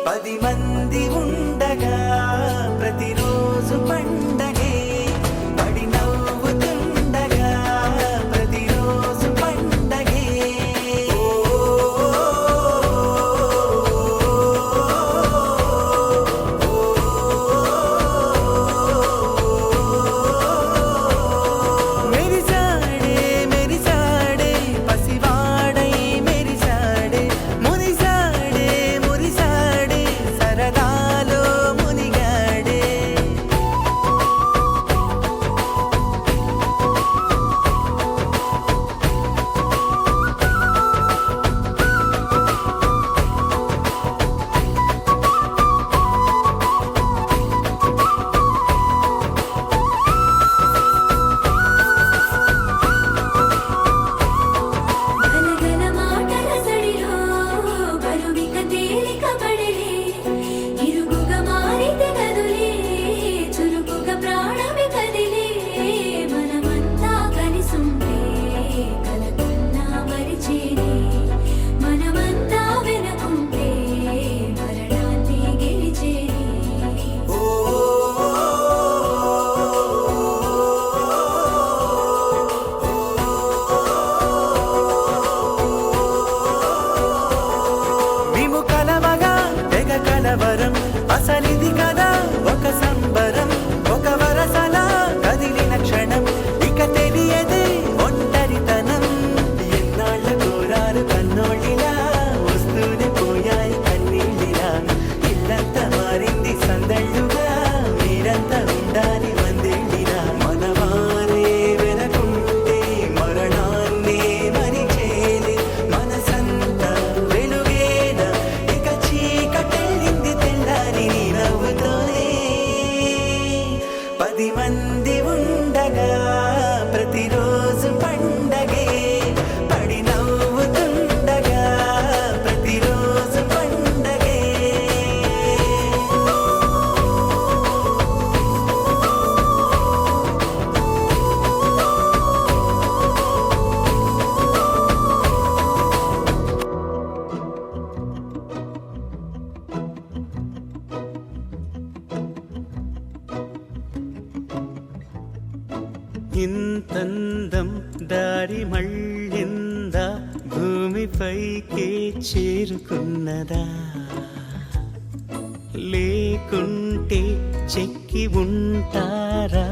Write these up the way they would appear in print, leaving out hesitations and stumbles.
10 మంది ఉండగా ప్రతిరోజు పండగే పడి నవ్వుతుండగా ప్రతిరోజు పండగే మెరిసాడే మెరిసాడే పసివాడై మెరిసాడే మురిసాడే మురిసాడే సరదాలో మునిగాడే గలగల మాటల సడిలో బరువిక తేలిక పడలే ఇరుగుగా మారితే కదులే చురుకుగా ప్రాణమి కదిలే మనమంతా కలిసుంటే కలకున్నా మరిచేనే మనమంతా వెనకుంటే మరణాన్ని గెలిచేనే మేము కలవగా తెగ కలవరం అసలిది కదా ఒక సంబరం ఒక వరసలా కదిలిన క్షణం ఇక తెలియదే ఒంటరితనం ఎన్నాళ్ళ కోరారు కన్నోళ్ళిలా వస్తూనే పోయాయి కన్నీళ్ళిలా ఇల్లంతా మారింది సందళ్ళుగా మీరంతా ఉండాలి వందేళ్ళిలా మనవారే వెనకుంటే మరణాన్నే మరిచేలే మనసంతా వెలుగేనా ఇక చీకటెళ్ళింది తెల్లారి నీ నవ్వుతోనే 10 మంది ఉండగా ప్రతిరోజు పండగే పడి నవ్వుతుండగా ప్రతిరోజు పండగే ఇంతందం దారి మళ్ళిందా భూమిపైకే చేరుకున్నదా లేకుంటే చెక్కి ఉంటారా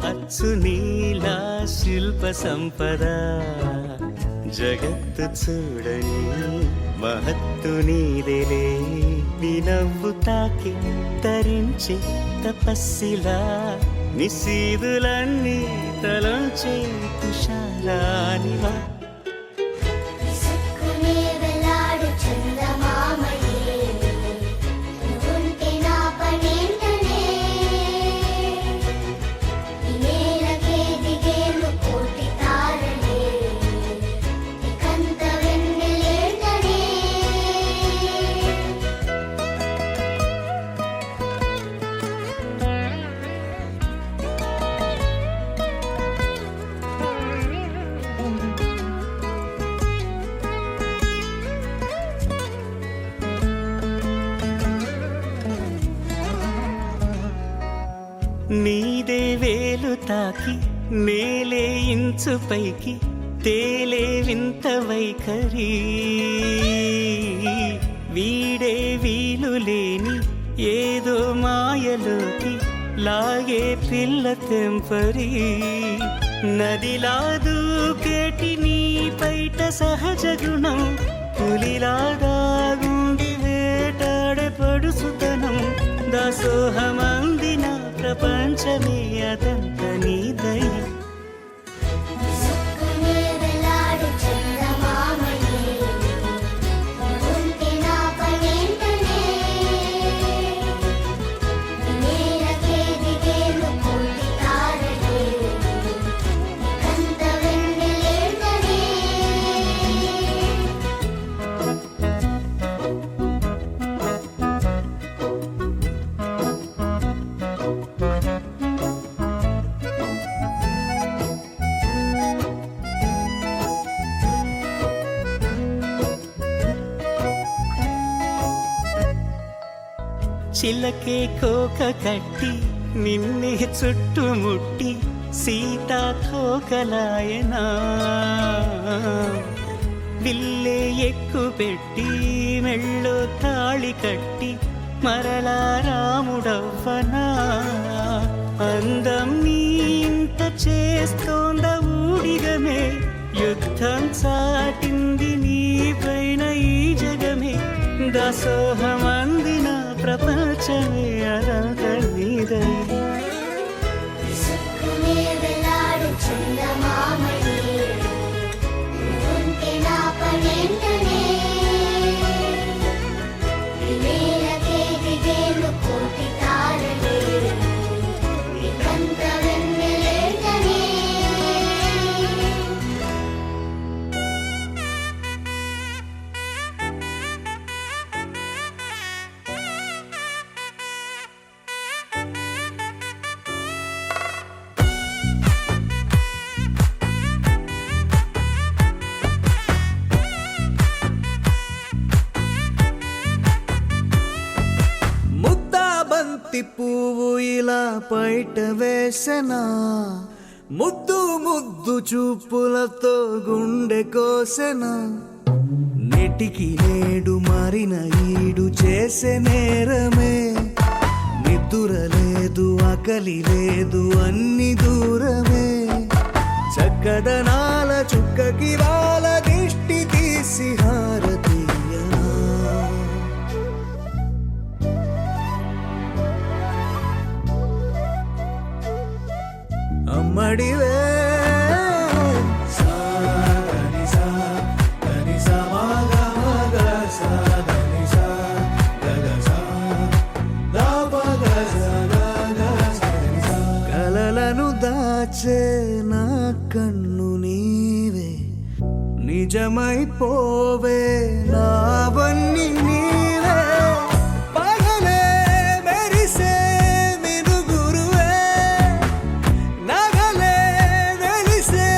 అచ్చు నీలా శిల్ప సంపద జగత్తు చూడని మహత్తు నీదేలే నీ నవ్వు తాకి తరించి తపస్సిలా నిశీదులన్నీ తలంచే తుషారానివా విసుక్కునే వెలాడు చందమామయే నువ్వుంటే నా పనేంటనే ఈ నేలకే దిగేను కోటి తారలే ఇకంత వెన్నెలేంటనే నీదే వేలు తాకి నేలే ఇంచు పైకి తేలే వింత వైఖరి వీడే వీలు లేని ఏదో మాయలోకి లాగే పిల్ల తెంపరి నదిలా దూకేటి నీ పైట సహజ గుణం పులిలాగా గుండి వేటాడే పడుసుతనం దాసోహమందిన ప్రపంచమే అదంత నీ దయ విసుక్కునే వెలాడు చందమామయే నువ్వుంటే నా పనేంటనే ఈ నేలకే దిగేను కోటి తారలే ఇకంత వెన్నెలేంటనే చిలకే కోక కట్టి నిన్నే చుట్టుముట్టి సీతాకోకలాయనా విల్లే ఎక్కు పెట్టి మెళ్ళో తాళి కట్టి మరలా రాముడవ్వనా అందం నీ ఇంత చేస్తోంద ఊడిగమే యుద్ధం చాటింది నీ పైన ఈ జగమే దాసోహమందిన ప్రపంచమే అదంత నీదై విసుక్కునే వేలాడు చందమామని ఉంటే నా పనేంటనే నేలకే దిగేను కోటి తారలే నికంత వెన్నెలేటనే ముద్దాబంతి పువ్వు ఇలా బయట వేసెనా ముద్దు ముద్దు చూపులతో గుండె కోసెనా నెటికి నేడు మారిన ఈడు చేసే నేరమే నిద్దుర లేదు ఆకలి లేదు అన్ని దూరమే చక్కదనాల చుక్కకి వాళ్ళ దిష్టి తీసి హారతీయనా అమ్మడివే కలలను దాచే నా కన్ను నీవే నిజమైపోవే నావన్నీ నీవే పగలే మెరిసే మినుగురువే నగలే వెలిసే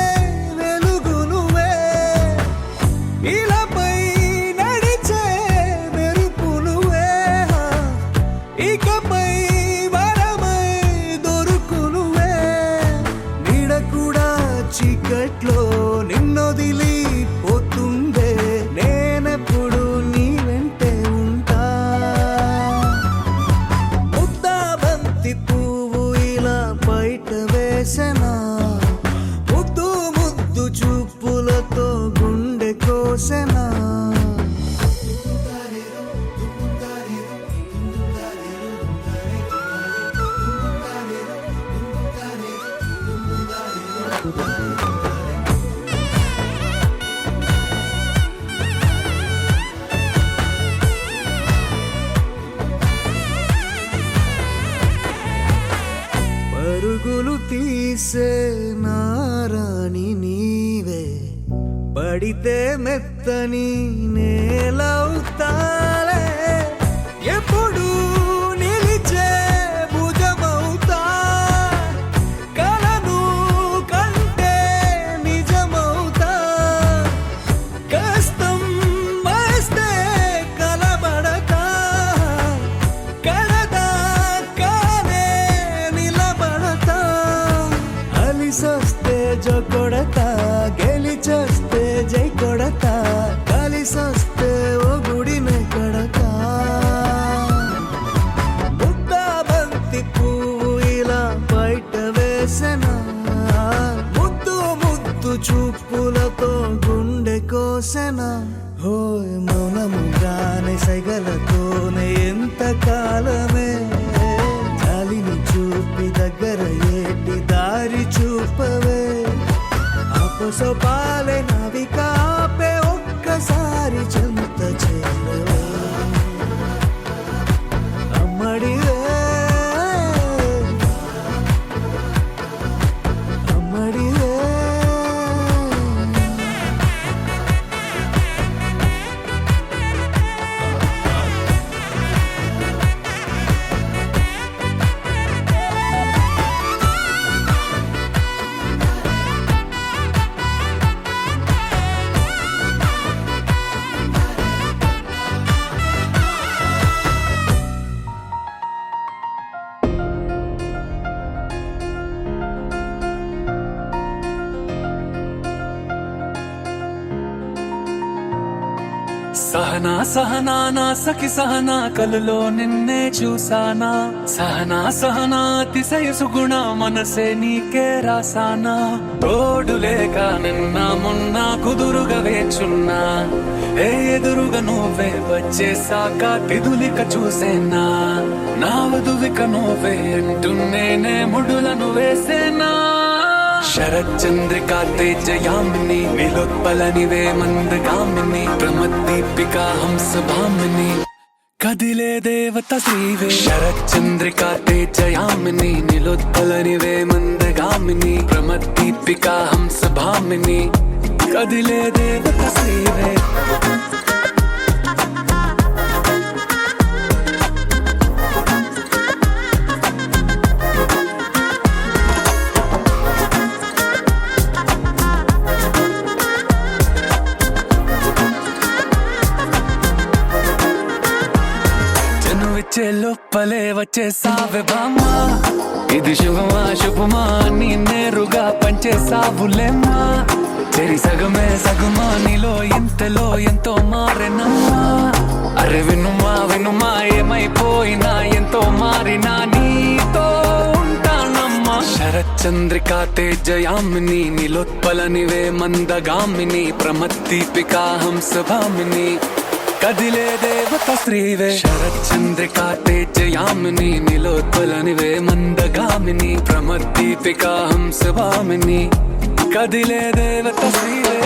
వెలుగునువే ఇలాపై నడిచే మెరుపునువే ఇకపై వరమై దొరుకునువే నీడ కూడా చీకట్లో నిన్నొదిలి పోతుందే నేనెప్పుడు నీ వెంటే ఉంటా ముద్దాబంతి పువ్వు ఇలా బయట వేసెనా ముద్దు ముద్దు చూపులతో గుండె కోసెనా పరుగులు తీసే నారాణి నీవే పడితే మెత్తని నేలవుతాలే ఎప్పుడు నిలిచే భుజమవుతా కలను కంటే నిజమవుతా కష్టం వస్తే కలబడతా కడదాకానే నిలబడతా అలిసొస్తే జో కొడతా గెలిచొస్తే జై కొడతా కలిసొస్తే ఓ గుడినే కడతా ముద్దాబంతి పువ్వు ఇలా బయట వేసెనా ముద్దు ముద్దు చూపులతో గుండె కోసెనా హోయ్ మౌనముగానే సైగలతోనే ఎంత కాలమే జాలిని చూపి దగ్గర ఏటి దారి చూపవే అపసొపాలే నవికాపే ఒక్కసారి చెంత చేరవే అమ్మడివే అమ్మడివే సహనా సహనా నా సఖి సహనా కలులో నిన్నే చూసానా సహనా సహనా అతిశయ సుగుణ మనసే నీకే రాసానా తోడు లేక నిన్న మొన్న కుదురుగా వేచున్నా ఏ ఎదురుగా నువ్వే వచ్చేసాక తిదులిక చూసేనా నా వధువిక నువ్వే అంటున్నేనే ముడులను వేసేనా శరచంద్రికా తేజయామిని నిలోత్పలనివే మందగామిని ప్రమద్దీపికా హంసభామిని కదిలే దేవత శ్రీవే శరచంద్రికా తేజయామిని నిలోత్పలనివే మందగామిని ప్రమద్దీపికా హంసభామిని కదిలే దేవత శ్రీవే వచ్చే లోపలే వచ్చేసావే బామ్మా ఇది శుభమా శుభమా నీ నేరుగా పంచేసావులేమ్మా చెరి సగమే సగమా నీలో ఇంతలో ఎంతో మారెనమ్మా అరే వినుమా వినుమా ఏమైపోయినా ఎంతో మారినా నీతో ఉంటానమ్మా శరచంద్రికా తేజయామిని నిలోత్పలనివే మందగామిని ప్రమద్దీపికా హంసభామిని కదిలే దేవత శ్రీవే శరచంద్రికా తేజయామిని నిలోత్పలనివే మందగామిని ప్రమద్దీపికా హంసభామిని కదిలే దేవత శ్రీవే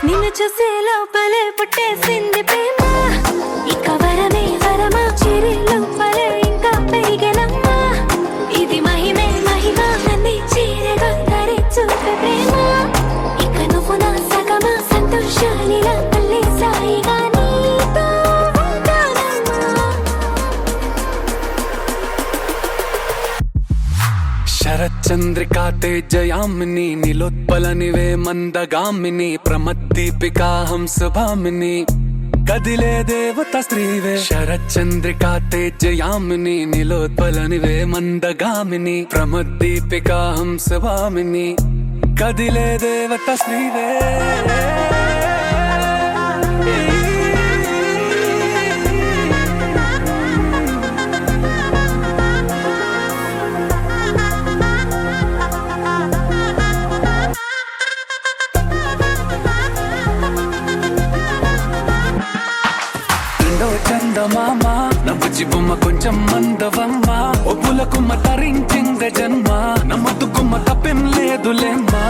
నిన్ను చూసే లోపలే పుట్టేసింది ప్రేమ ఇక వరమే వరమా చిరి లోపలే ఇంకా పెరిగెనమ్మా ఇది మహిమే మహిమ నన్ను చీరగా తరి చూపే ప్రేమ ఇక నువ్వు నా సగమా సంతోషాలిలా మళ్ళీ సాయిగా నీతో ఉంటానమ్మా శరచంద్రికా తేజయామిని నిలోత్పలనివే మందగామిని ప్రమద్దీపికా హంసభామిని కదిలే దేవత శ్రీవే శరచంద్రికా తేజయామిని నిలోత్పలనివే మందగామిని ప్రమద్దీపికా హంసభామిని కదిలే దేవత శ్రీవే చందమామ నవ్వుచి బొమ్మ కొంచెం మందవమ్మ ఒప్పులకుమ్మ తరించిందే జన్మ నమ్మతుకుమ్మ తప్పేం లేదులేమ్మా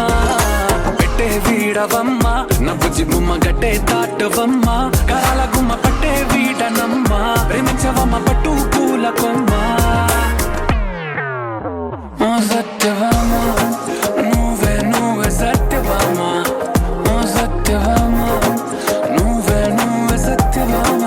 పెట్టే వీడవమ్మ నవ్వుచి బొమ్మ గట్టే దాటవమ్మ కరాల గుమ్మ పట్టే వీడనమ్మ ప్రేమించవమ్మ పట్టు పూల కొమ్మ సత్యవామ నువ్వే నువ్వే సత్యవామ సత్యవామ నువ్వే నువ్వే సత్యవామ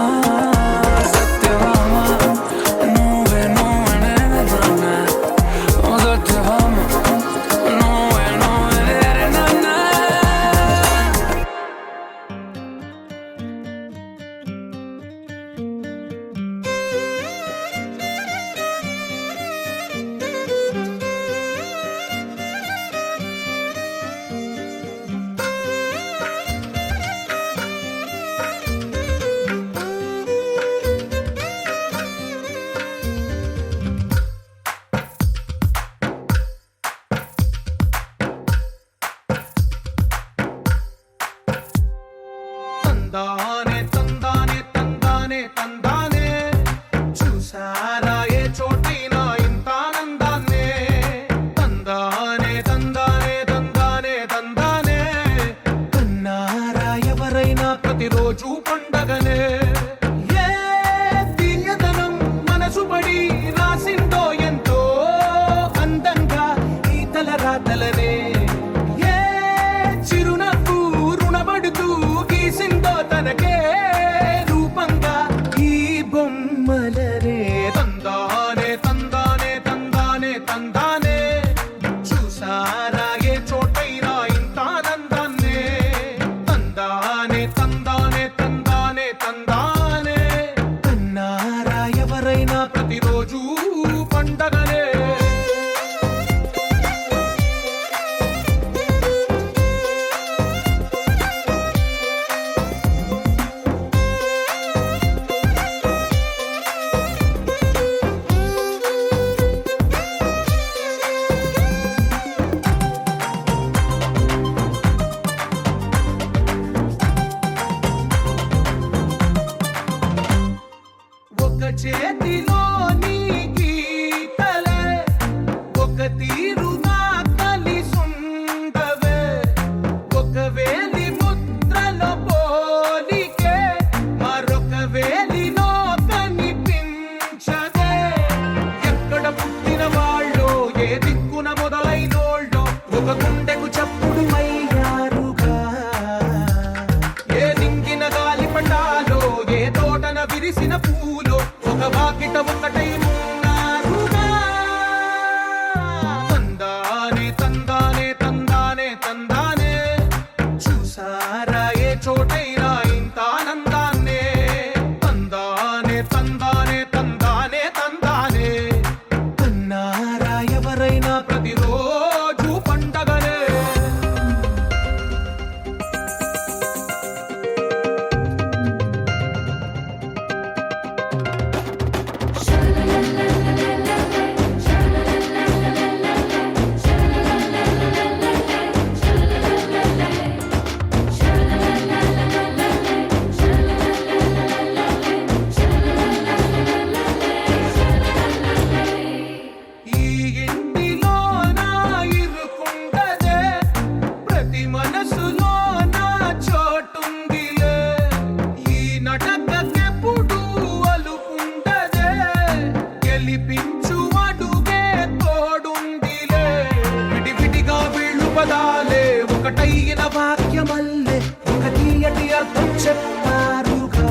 ఒకటైన వాక్యమల్లే ఒక తీయటి అర్థం చెప్పారుగా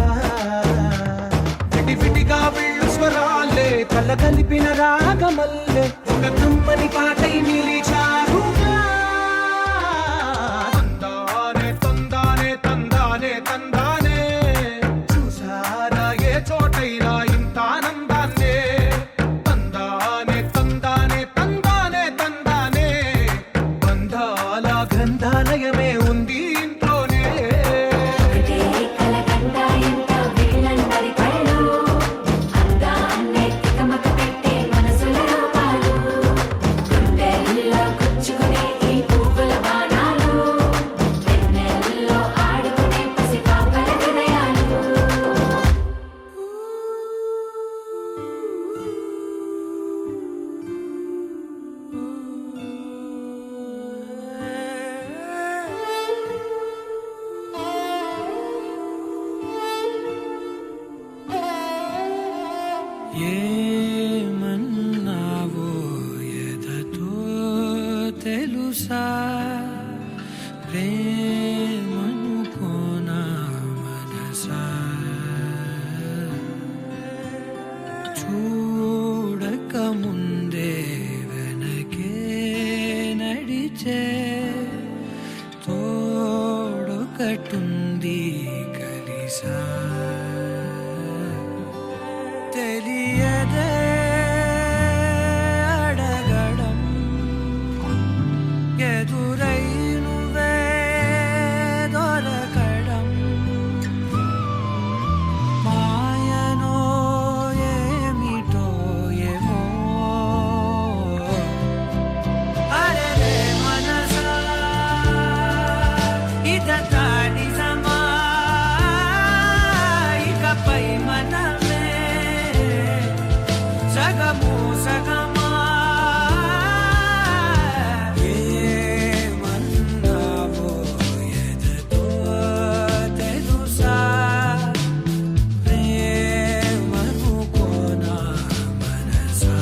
విడివిడిగా వెళ్ళు స్వరాలే కల కలిపిన రాగమల్లే ఒక కమ్మని పాటై నిలిచారుగా తందానే తందానే తందానే తందానే చూసారా ఏ చోటైనా ఇంత ఆనందాన్నే తందానే తందానే తందానే తందానే బంధాల గ్రంథాలయమే ఉంది ఇంట్లోనే ఒకటే కలకండ ఎంత వీళ్ళందరి కళ్ళు అందాన్నే తికమక పెట్టే మనసుల రూపాలు గుండెల్లో గుచ్చుకునే ఈ పువ్వుల బాణాలు వెన్నెల్లో ఆడుకునే పసిపాపల హృదయాలు ఏమన్నావో ఎదతో తెలుసా ప్రేమనుకోనా మనసా చూడక ముందే వెనకే నడిచే తోడొకటుంది కలిసా తెలియదే అడగడం ఎదురై నువ్వే దొరకడం మాయనో ఏమిటో ఏమో అరే మనసా ఇదంతా నిజమా ఇకపై మనమే సగము సగమా ఏమన్నావో ఎదతో తెలుసా ప్రేమనుకోనా మనసా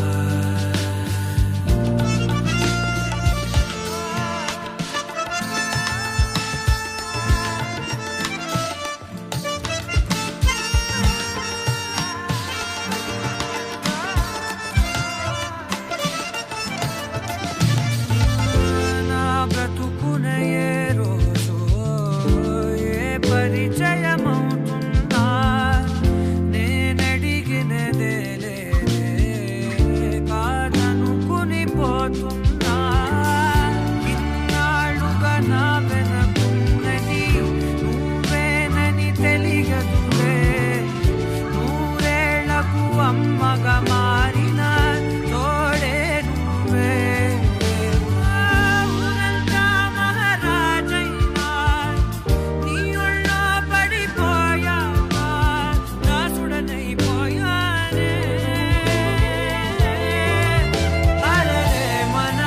నా బ్రతుకునే ఏ రోజు ఏ పరిచయమవుతున్నా నేనడిగినదే కాదనుకుని పోతున్నా ఇన్నాళ్ళుగా నా వెనకున్నది నువ్వేనని తెలియదులే నూరేళ్లకు అమ్మగా మారిన తోడే నువ్వే ఊరంతా మహారాజైనా నీ ఒళ్ళో పడిపోయావా దాసుడనైపోయానే అరే మనసా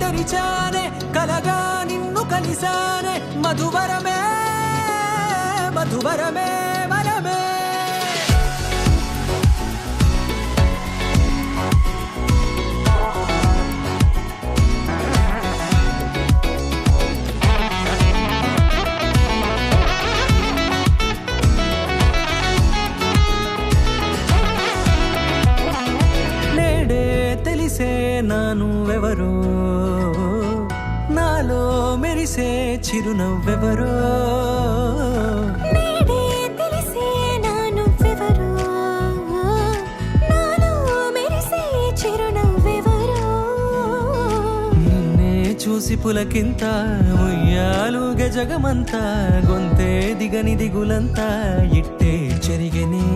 తెరిచానే కలగా నిన్ను కలిసానే మధువరమే మధువరమే వరమే తెలిసే నానువెవరో నాలో మెరిసే చిరునవ్వెవరో నేడే తెలిసే నానువెవరో నాలో మెరిసే చిరునవ్వెవరో నిన్నే చూసి పులకింత ఉయ్యాలుగ జగమంతా గొంతే దిగని దిగులంతా ఇట్టే చెరిగనే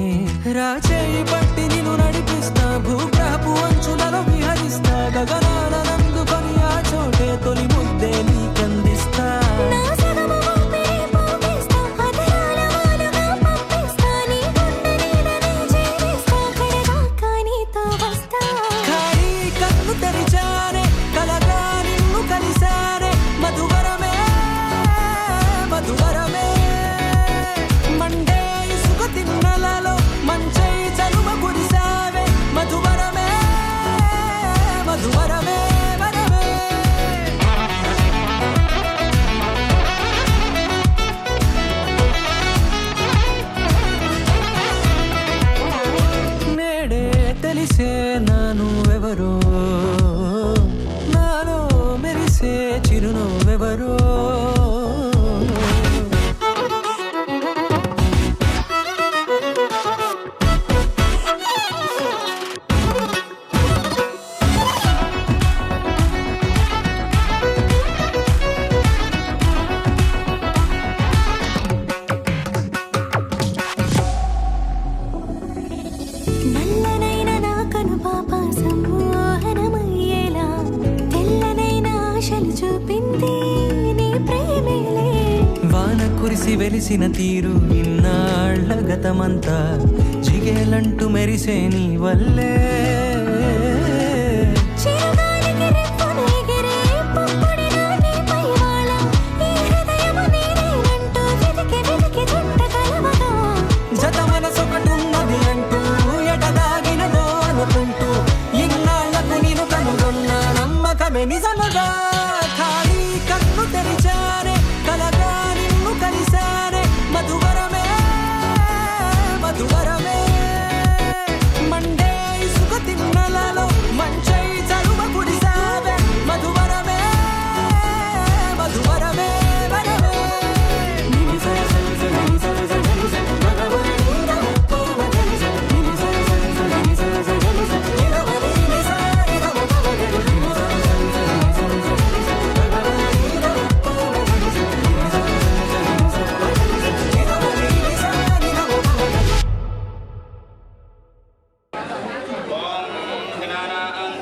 రాచేయి పట్టి నిన్ను నడిపిస్తా భూగ్రహపు అంచులలో విహరిస్తా గగనాల నందుకొని ఆ చోటే తొలి ముద్దే నీకందిస్తా నా సగము ఊపిరి పోగిస్తా అదరాల వాలుగా పంపిస్తా నీ గుండె నీడనే చేరిస్తా కడదాకా నీతో వస్తా ఖాళీ కన్ను తెరిచానే కలగా నిన్ను కలిసానే మధువరమే మధువరమే మండే ఇసుక తిన్నలలో మంచై చలువ కురిసావే మధువరమే మధువరమే వరమే నేడే తెలిసే నానువెవరో నాలో మెరిసే చిరునవ్వెవరో నల్లనైన నా కనుపాప సమ్మోహనమయ్యేలా తెల్లనైన ఆశలు చూపింది నీ ప్రేమేలే వాన కురిసి వెలిసిన తీరు ఇన్నాళ్ల గతమంతా జిగేలంటూ మెరిసే నీ వల్లే చిరుగాలికి రెప్పున ఎగిరే పుప్పొడిన నీపై వాళ ఈ హృదయము నీదేనంటూ వెతికి వెతికి జంట కలవగా జత మనసొకటున్నది అంటూ ఎటదాగినదో అనుకుంటూ ఇన్నాళ్లకు నేను కనుగొన్న నమ్మకమే నిజముగా ఖాళీ కన్ను తెరిచానే కలగా నిన్ను కలిసానే మధువరమే మధువరమే మండే ఇసుక తిన్నలలో మంచై చలువ కురిసావే మధువరమే మధువరమే వరమే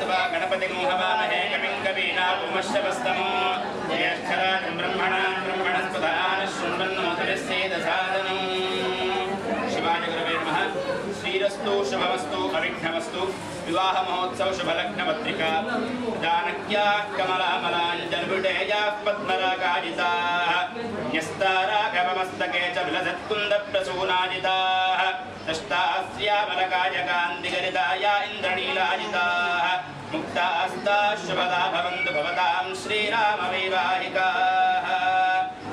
गणपतिमुहवामहे कविं कवीनापुमश्रवस्तमो ज्येष्ठराजं ब्रह्मणां ब्रह्मणस्पदान शृण्वन्नोतरस्येदसादनं शिवाय गुरवे नमः श्रीरस्तु शुभमस्तु अविघ्नमस्तु विवाह महोत्सव शुभलग्नपत्रिका जानक्या कमलामलाञ्जलविडेयाः पद्मरागाजिताः न्यस्ताराघवमस्तके च विलसत्कुन्दप्रसूनाजिताः दष्टास्यामलकायकान्तिगलिताया इन्द्रनीलाजिताः मुक्तास्ता शुभदा भवन्तु भवतां श्रीरामवैवाहिकाः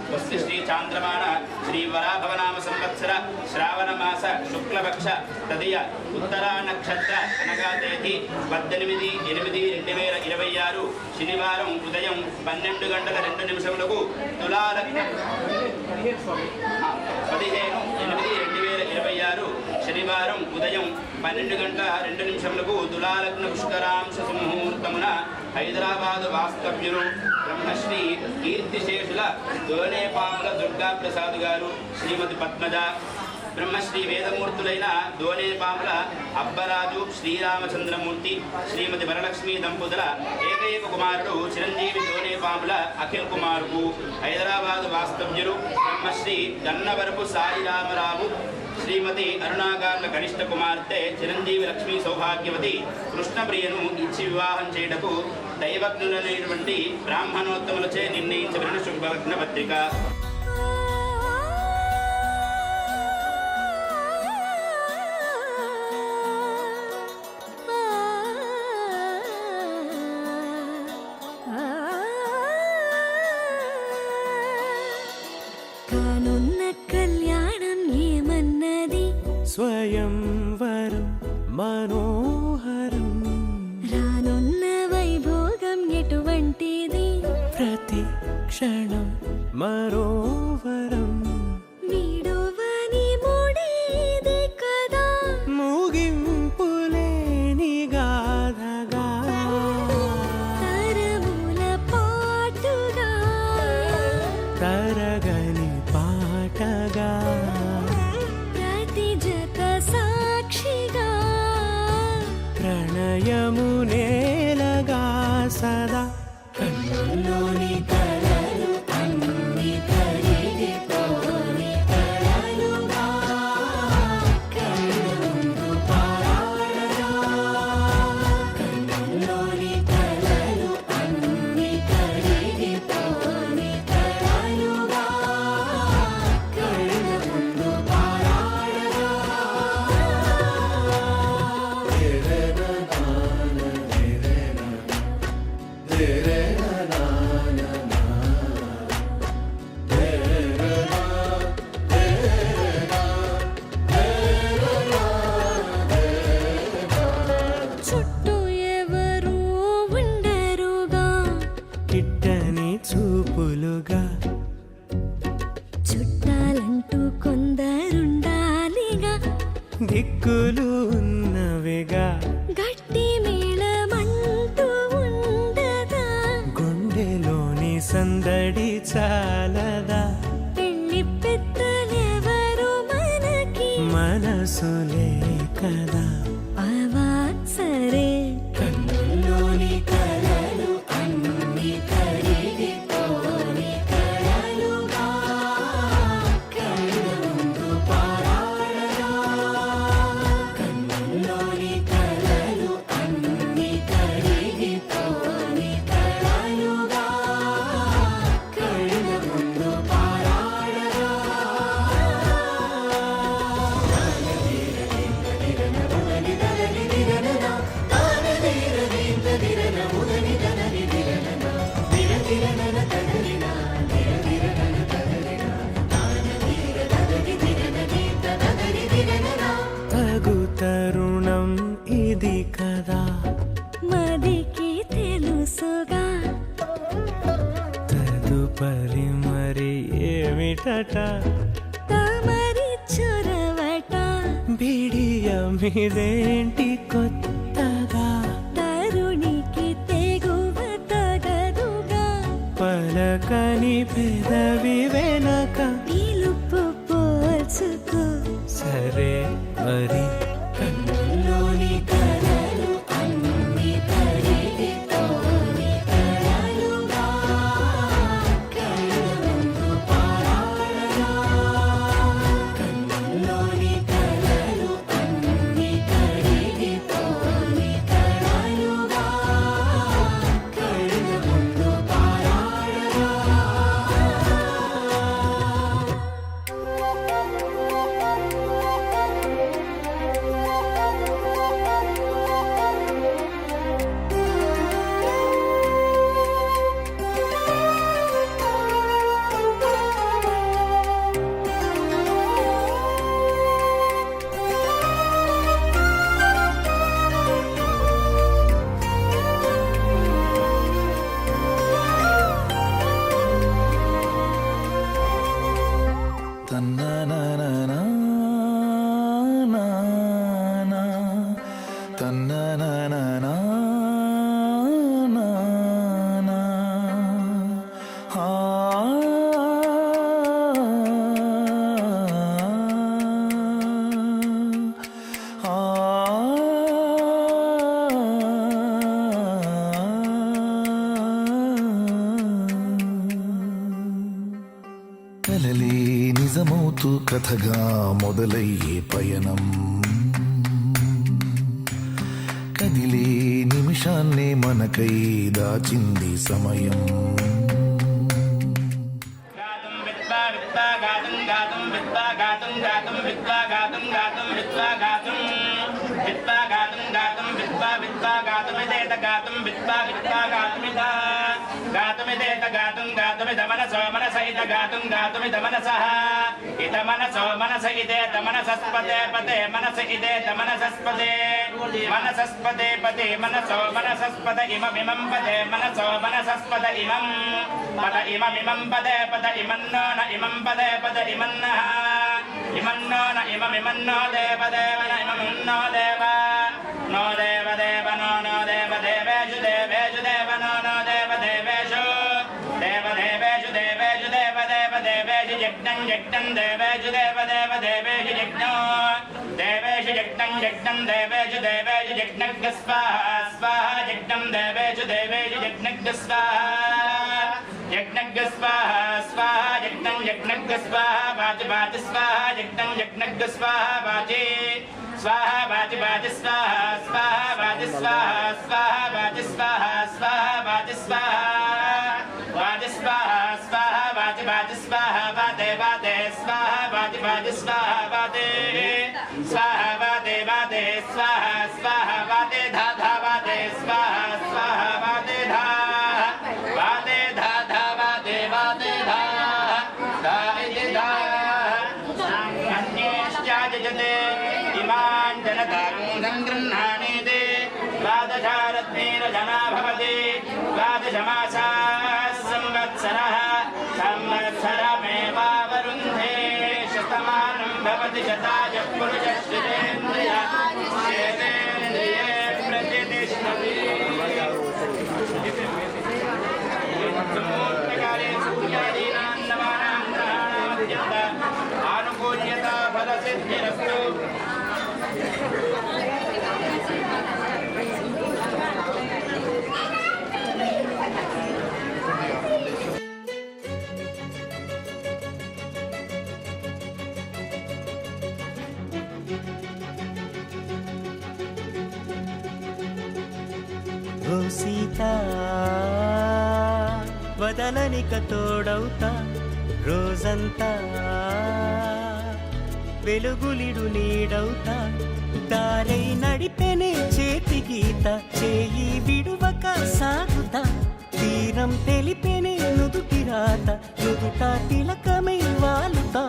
स्वस्ति श्री चान्द्रमान श्री वराभवनाम संवत्सर श्रावण मास शुक्लपक्ष तदीय उत्तरा नक्षत्र అనగాతేది 18/8/2026 శనివారం ఉదయం 12:02 తులాలగ్నం 15/8/2026 శనివారం ఉదయం 12:02 తులాలగ్న పుష్కరాంశ సుముహూర్తమున హైదరాబాద్ వాస్తవ్యులు బ్రహ్మశ్రీ కీర్తిశేషుల దోనేపాముల దుర్గా ప్రసాద్ గారు శ్రీమతి పద్మజ బ్రహ్మశ్రీ వేదమూర్తులైన దోనేపాముల అబ్బరాజు శ్రీరామచంద్రమూర్తి శ్రీమతి వరలక్ష్మి దంపతుల ఏకైక కుమారుడు చిరంజీవి దోనేపాముల అఖిల్ కుమార్కు హైదరాబాద్ వాస్తవ్యులు బ్రహ్మశ్రీ గన్నవరపు సాయిరామరావు శ్రీ శ్రీమతి అరుణాగార్ల కనిష్ట కుమార్తె చిరంజీవి లక్ష్మీ సౌభాగ్యవతి కృష్ణప్రియను ఇచ్చి వివాహం చేయటకు దైవజ్ఞులైనటువంటి బ్రాహ్మణోత్తములచే నిర్ణయించబడిన శుభలగ్న పత్రిక. కానున్న కళ్యాణం ఏమన్నది స్వయంవరం మనోహరం రానున్న వైభోగం ఎటువంటిది ప్రతి క్షణం మరోవరం వీడువని మూడేది కదా ముగింపులేని గాథగా తరముల పాటుగా తరగని పాటగా ప్రతి జత సాక్షిగా ప్రణయము నేలగా సదా కన్నుల్లోని కలలు అన్ని కరిగిపోని కలలుగా కళ్ళ ముందు పారాడగా కన్నుల్లోని కలలు అన్ని కరిగిపోని కలలుగా కళ్ళ ముందు పారాడగా చుట్టూ ఎవరు ఉండరుగా కిట్టని చూపులుగా చుట్టాలంటూ కొందరుండాలిగా దిక్కులు ఉన్నవిగా గట్టి మేళమంటూ ఉండదా గుండెలోని సందడి చాలదా పెళ్లి పెద్దలెవరు మనకి మనసులే కదా అవా సరే కన్నుల్లోని కలలు అన్ని కరిగిపోని కలలుగా కళ్ళ ముందు పారాడగా కన్నుల్లోని కలలు అన్ని కరిగిపోని కలలుగా కళ్ళ ముందు పారాడగా తగు తరుణం ఇది కదా మదికి తెలుసుగా తదుపరి మరి ఏమిటట తమరి చొరవట బిడియమిదేంటి కొత్తగా తరుణికి తెగువ తగదుగా పలకని పెదవి వెనక పిలుపు పోల్చుకో సరే మరి కన్నుల్లోని కలలు అన్ని కరిగిపోని కలలుగా కళ్ళ ముందు పారాడగా కన్నుల్లోని కలలు అన్ని కరిగిపోని కలలుగా కళ్ళ ముందు పారాడగా కలలే నిజమవుతూ కథగా మొదలయ్యే పయనం కదిలే నిమిషాన్నే మనకై దాచింది సమయం మనసస్పదే పదే మనస ఇదే మనసస్పదే మనసస్పదే పదే మనసో మనసస్పద ఇమమిమం పదే మనసో మనసస్పద ఇమం పద ఇమమిమం పదే పద ఇమన్నో న ఇమం పదే పద ఇమన్నః ఇమన్నో న ఇమమిమన్నో దేవదేవన ఇమమిన్నో దేవ నో దేవదేవ నో నో దేవ దేవేషు దేవేషు దేవ నో నో దేవ దేవేషు దేవదేవేషు దేవేషు దేవదేవ దేవేషు యజ్ఞం యజ్ఞం దేవేషు దేవదేవ దేవేషు యజ్ఞో దేవేషు యజ్ఞం యజ్ఞం దేవేషు దేవేషు యజ్ఞజ్ఞ స్వాహ స్వాహ యజ్ఞం దేవేషు దేవేషు యజ్ఞజ్ఞ స్వాహ యజ్ఞజ్ఞ స్వాహ స్వాహ యజ్ఞం యజ్ఞజ్ఞ స్వాహ వాచి వాచి స్వాహ యజ్ఞం యజ్ఞజ్ఞ స్వాహ వాచి స్వాహ వాచి వాచి స్వాహ స్వాహ వాచి స్వాహ స్వాహ వాచి స్వాహ స్వాహ వాచి స్వాహ వాచి స్వాహ స్వాహ వాచి వాచి స్వాహ వాదే వాదే స్వాహ వాచి వాచి స్వాహ వాదే స్వాహ వాదే వాదే స్వాహ స్వాహ వాదే ధా ధా వాదే స్వాహ స్వాహ వాదే ధా వాదే ధా ధా వాదే వాదే ధా ధా ఇతి ధా అన్యేశ్చాజతే ఇమాన్ జనతాం సంగృహ్ణానేతే ద్వాదశారత్నేన జనా భవతి ద్వాదశమాసాः సంవత్సరः సంవత్సరమేవావరుంధే శతమానం భవతి శతాయ పురుషశ్రుతేంద్రియ చేతేంద్రియే ప్రతిష్ఠతి ఆనుకూల్యతా ఫలసిద్ధిరస్తు ఓ సీత వదలనిక తోడవుతా రోజంతా వెలుగులిడు నీడవుతా దారై నడిపెనే చేతి గీత చేయి విడువక సాగుతా తీరం తెలిపెనే నుదుటి రాత నుదుట తిలకమై వాలుతా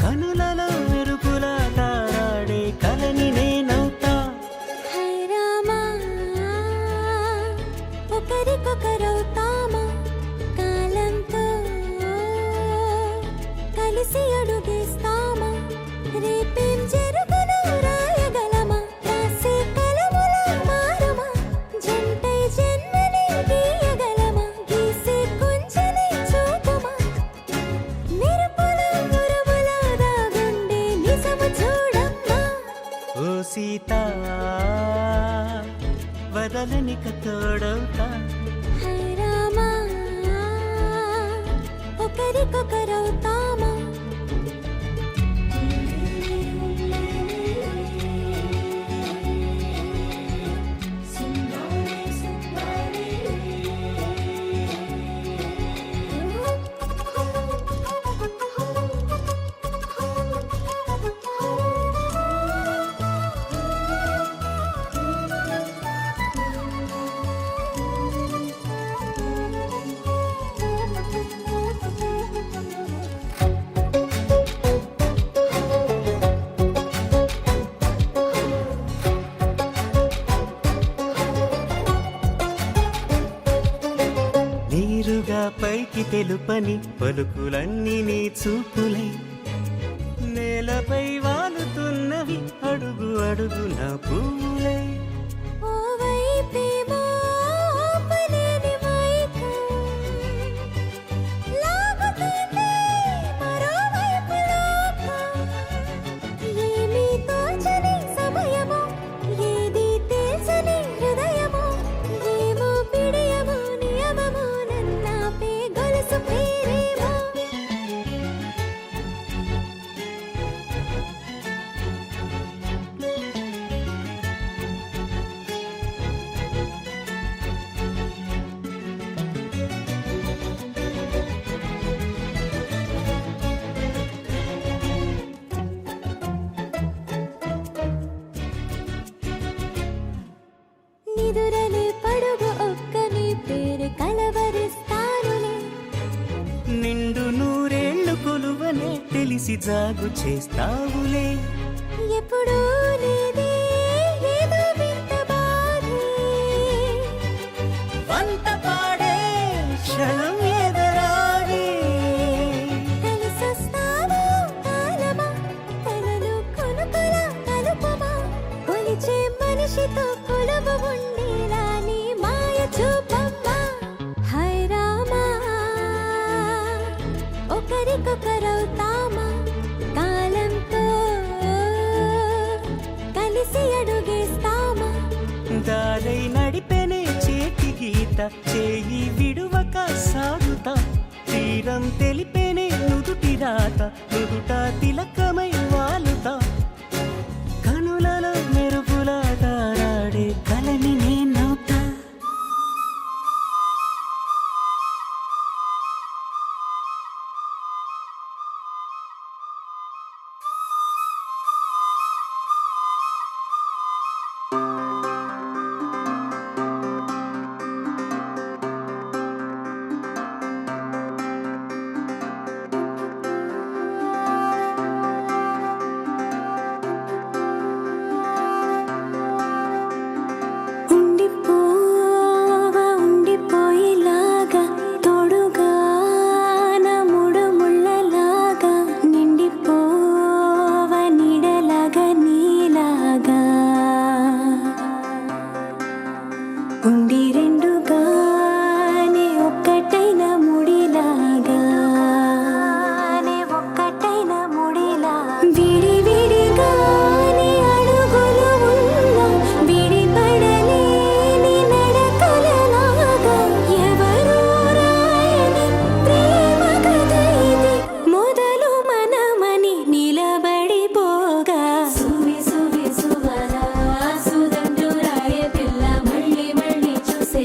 కనులలో మెరుపులా తారాడే కలని నేనవుతా హై రామా ఒకరికొకరవుతామా కాలంతో కలిసి అడుగేస్తామా రేపేం జరుగునో రాయగలమా రాసే కలముల మారమా జంటై జన్మని గీయగలమా గీసే కొంచెని చూపుమా మెరుపుల మురుముల దాగుండే నిజము చూడమ్మా ఓ సీత వదలనిక తోడవుతా హై రామా ఒకరికొకరవుతామా నీరుగా పైకి తెలుపని పలుకులన్నీ నీ చూపులై నేలపై వాలుతున్నవి అడుగు అడుగు నా పూలై ఓ వైపేమో ఆపలేని మైకం లాగుతుంది మరోవైపు లోకం ఏమీ తోచని సమయమో ఏది తేల్చని హృదయమో ఏమో పిడియమో నియమమో నన్నాపే గొలుసు పేరేమో తెలిసి జాగు చేస్తావులే. ఎప్పుడూ లేదే ఏదో వింత బాధే. వంత పాడే క్షణం ఎదరాడే. కలిసొస్తావా కాలమా కలలు కొనుకలా కలుపమా. కొలిచే మనిషితో కొలువు ఉండేలా నీ మాయ చూపమ్మా. హై రామా ఒకరికొకరవుతామా. కాలంతో కలిసి అడుగేస్తామా. దారై నడిపెనే చేతి గీత చేయి విడువక సాగుతా. తీరం తెలిపెనే నుదుటి రాత నుదుట తిలకమై వాలుతా. కనులలో మెరుపులా తారాడే కలని నేనవుతా. ఉండిపోవా ఉండిపోయేలాగా తోడుగా నా మూడు ముళ్ళలాగా. నిండిపోవా నీడలాగా నీలాగా. ఉండి రెండుగానే ఒక్కటైన ముడిలాగా. ఒక్కటైన ముడిలా విడి విడిగానే అడుగులు ఉన్నా విడిపడలేని నడకలలాగా. ఎవరూ రాయని ప్రేమ కథ ఇది మొదలు మనమని నిలబడిపోగా. సువి సువి సువరా సుదండు రాయ పిల్ల మళ్ళీ మళ్ళీ చూసే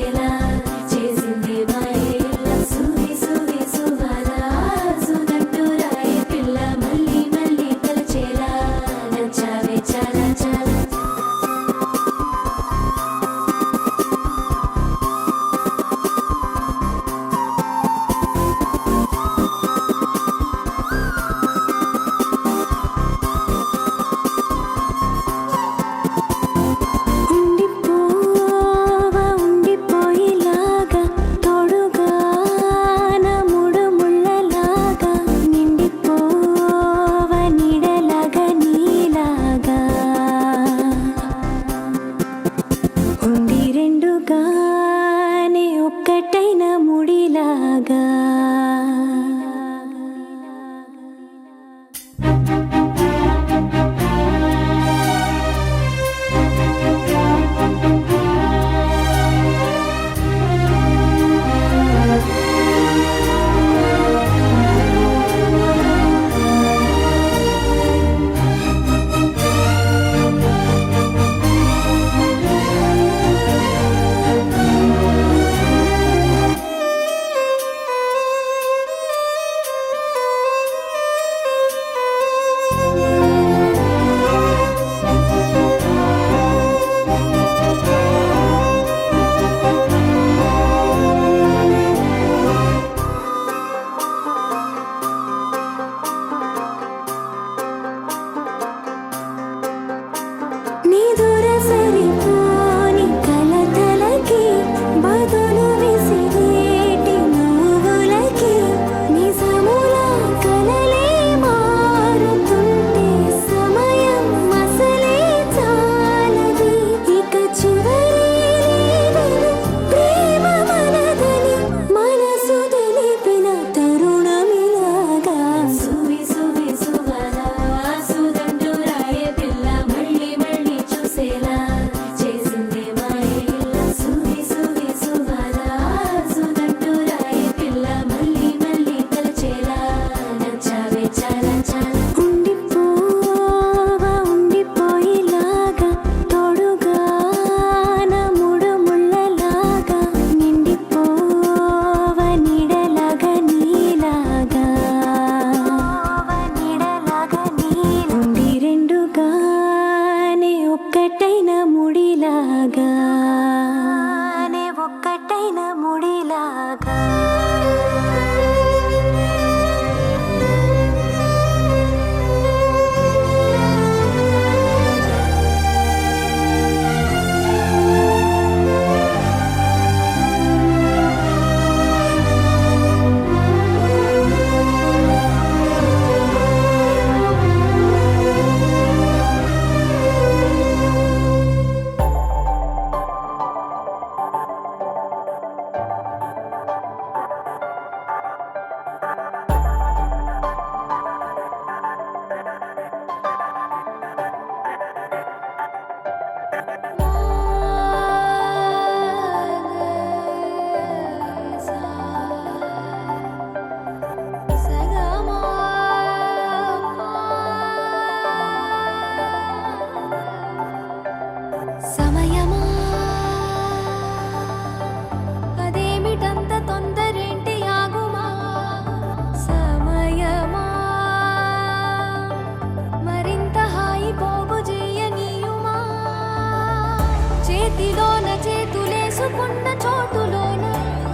చోటులోన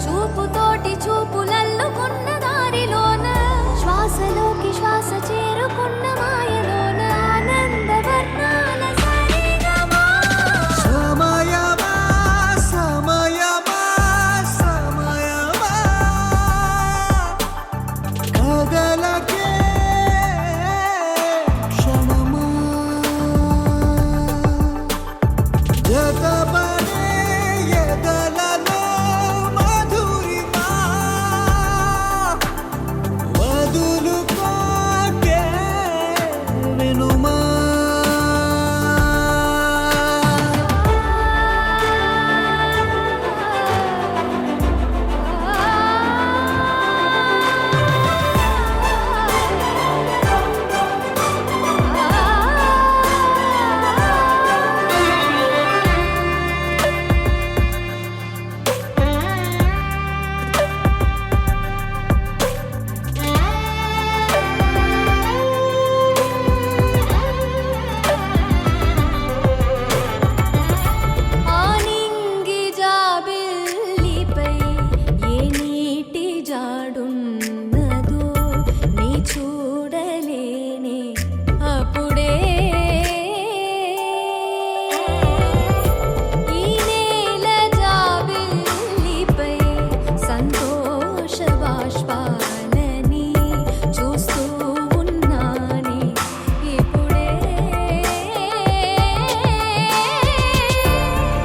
చూపుతోటి చూపులల్లుకున్న దారిలోన శ్వాసలోకి శ్వాస చేరుకున్న మాయలోన ఆనందవర్ణాల సరిగమా సమయమా సమయమా సమయమా కదలకే క్షణమా జతపడే ఎదలలో మధురిమా వదులుకోకే వినుమా ఆనింగి జాబిల్లిపై ఏ నీటి జాడున్నదో నీ చూడలేనే అప్పుడే ఈ నేల జాబిల్లిపై సంతోష బాష్పాలని చూస్తూ ఉన్నానే ఇప్పుడే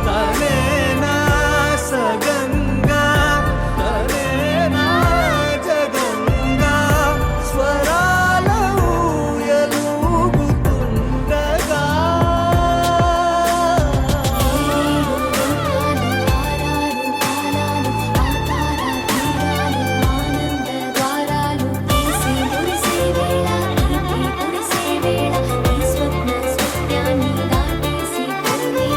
తనేనా సగంగా తనేనా జగంగా స్వరాల ఊయలూగుతుండగా ద్వారాలు తీసి మురిసే వేళ తీపి కురిసే వేళ ఈ స్వప్న స్వప్నాన్ని దాటేసి పోనీ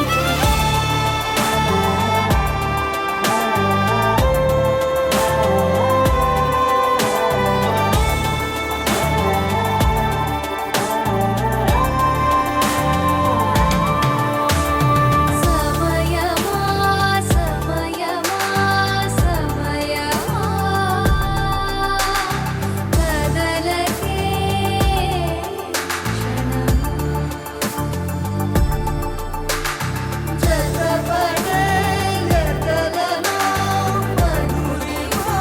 సమయమా సమయమా సమయమా కదలకే క్షణమా జతపడే ఎదలలో మధురిమా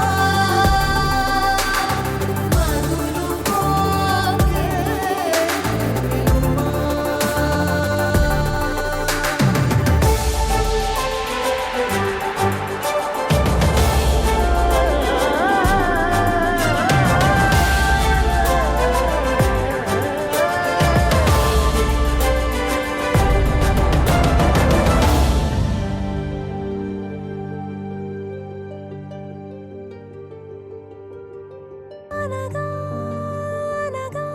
మధులుకోకే అనగా అనగా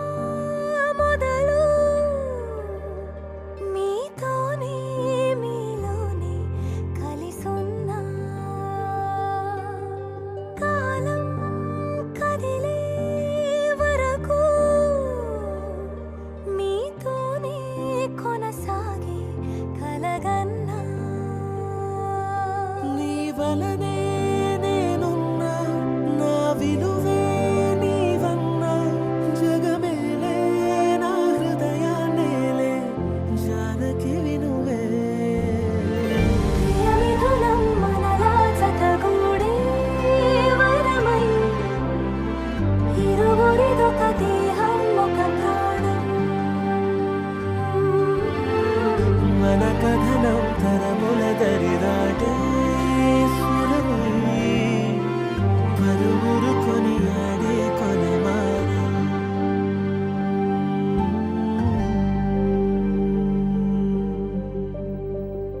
మొదలు మీతోనే మీలోనే కలిసున్నా కాలం కదిలే వరకు మీతోనే కొనసాగి కలగన్నా నీ వలనే